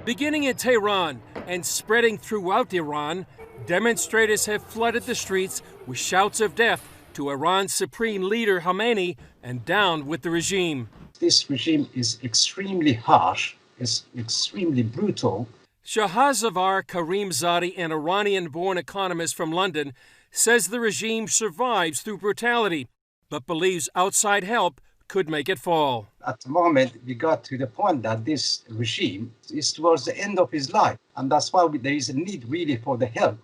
Beginning in Tehran and spreading throughout Iran, demonstrators have flooded the streets with shouts of death to Iran's supreme leader Khamenei and down with the regime. This regime is extremely harsh, is extremely brutal. Shahzavar Karimzadeh, an Iranian-born economist from London, says the regime survives through brutality, but believes outside help could make it fall. At the moment, we got to the point that this regime is towards the end of his life. And that's why there is a need really for the help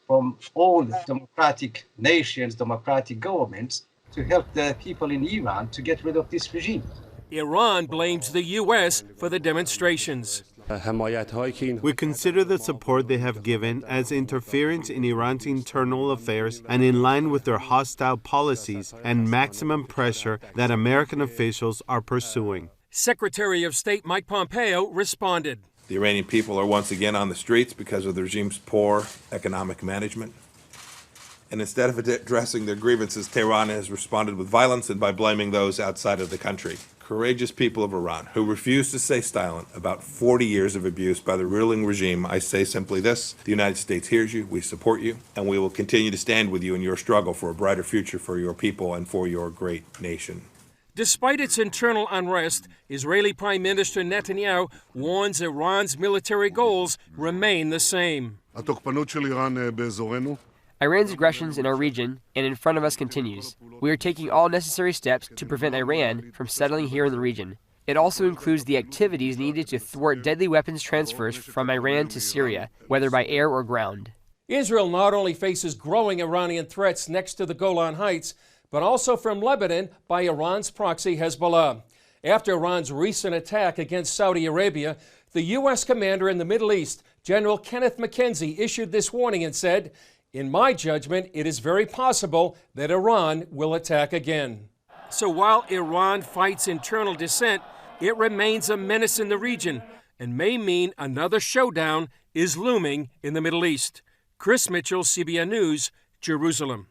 from all democratic nations, democratic governments, to help the people in Iran to get rid of this regime. Iran blames the U.S. for the demonstrations. We consider the support they have given as interference in Iran's internal affairs and in line with their hostile policies and maximum pressure that American officials are pursuing. Secretary of State Mike Pompeo responded. The Iranian people are once again on the streets because of the regime's poor economic management. And instead of addressing their grievances, Tehran has responded with violence and by blaming those outside of the country. Courageous people of Iran who refuse to stay silent about 40 years of abuse by the ruling regime, I say simply this: the United States hears you, we support you, and we will continue to stand with you in your struggle for a brighter future for your people and for your great nation. Despite its internal unrest, Israeli Prime Minister Netanyahu warns Iran's military goals remain the same. Iran's aggressions in our region and in front of us continues. We are taking all necessary steps to prevent Iran from settling here in the region. It also includes the activities needed to thwart deadly weapons transfers from Iran to Syria, whether by air or ground. Israel not only faces growing Iranian threats next to the Golan Heights, but also from Lebanon by Iran's proxy Hezbollah. After Iran's recent attack against Saudi Arabia, the U.S. commander in the Middle East, General Kenneth McKenzie, issued this warning and said, "In my judgment, it is very possible that Iran will attack again." So while Iran fights internal dissent, it remains a menace in the region and may mean another showdown is looming in the Middle East. Chris Mitchell, CBN News, Jerusalem.